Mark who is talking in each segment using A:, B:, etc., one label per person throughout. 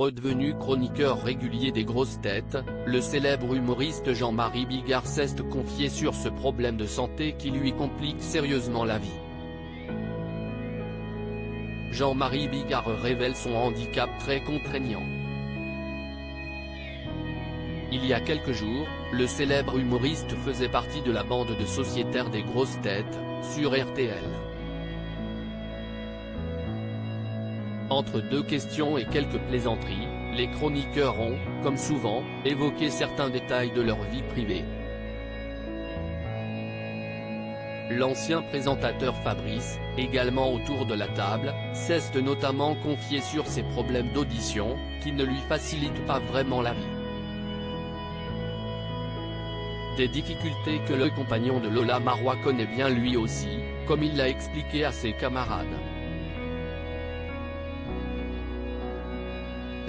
A: Redevenu chroniqueur régulier des grosses têtes, le célèbre humoriste Jean-Marie Bigard s'est confié sur ce problème de santé qui lui complique sérieusement la vie. Jean-Marie Bigard révèle son handicap très contraignant. Il y a quelques jours, le célèbre humoriste faisait partie de la bande de sociétaires des grosses têtes, sur RTL. Entre deux questions et quelques plaisanteries, les chroniqueurs ont, comme souvent, évoqué certains détails de leur vie privée. L'ancien présentateur Fabrice, également autour de la table, s'est notamment confié sur ses problèmes d'audition, qui ne lui facilitent pas vraiment la vie. Des difficultés que le compagnon de Lola Marois connaît bien lui aussi, comme il l'a expliqué à ses camarades.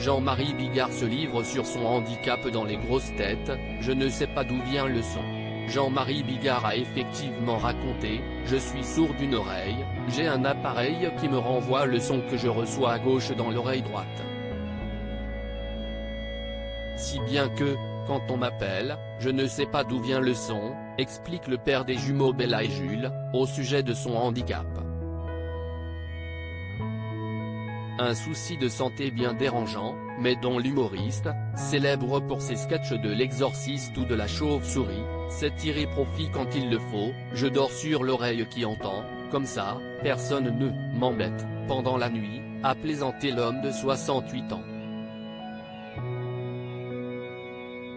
A: Jean-Marie Bigard se livre sur son handicap dans les grosses têtes, je ne sais pas d'où vient le son. Jean-Marie Bigard a effectivement raconté, je suis sourd d'une oreille, j'ai un appareil qui me renvoie le son que je reçois à gauche dans l'oreille droite. Si bien que, quand on m'appelle, je ne sais pas d'où vient le son, explique le père des jumeaux Bella et Jules, au sujet de son handicap. Un souci de santé bien dérangeant, mais dont l'humoriste, célèbre pour ses sketchs de l'exorciste ou de la chauve-souris, sait tirer profit quand il le faut, je dors sur l'oreille qui entend, comme ça, personne ne m'embête, pendant la nuit, a plaisanté l'homme de 68 ans.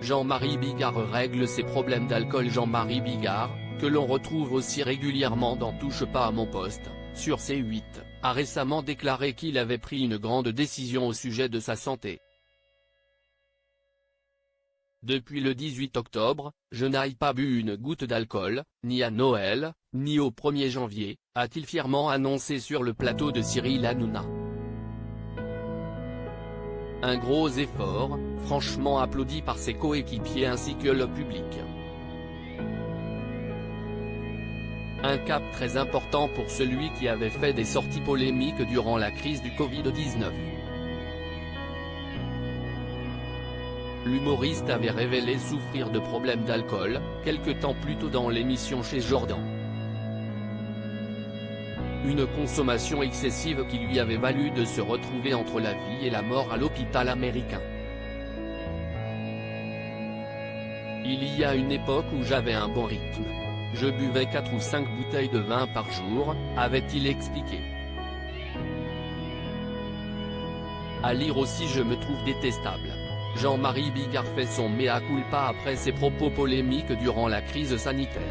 A: Jean-Marie Bigard règle ses problèmes d'alcool. Jean-Marie Bigard, que l'on retrouve aussi régulièrement dans Touche pas à mon poste, sur C8, a récemment déclaré qu'il avait pris une grande décision au sujet de sa santé. Depuis le 18 octobre, je n'ai pas bu une goutte d'alcool, ni à Noël, ni au 1er janvier, a-t-il fièrement annoncé sur le plateau de Cyril Hanouna. Un gros effort, franchement applaudi par ses coéquipiers ainsi que le public. Un cap très important pour celui qui avait fait des sorties polémiques durant la crise du Covid-19. L'humoriste avait révélé souffrir de problèmes d'alcool, quelque temps plus tôt dans l'émission chez Jordan. Une consommation excessive qui lui avait valu de se retrouver entre la vie et la mort à l'hôpital américain. Il y a une époque où j'avais un bon rythme. Je buvais 4 ou 5 bouteilles de vin par jour, avait-il expliqué. À lire aussi je me trouve détestable. Jean-Marie Bigard fait son mea culpa après ses propos polémiques durant la crise sanitaire.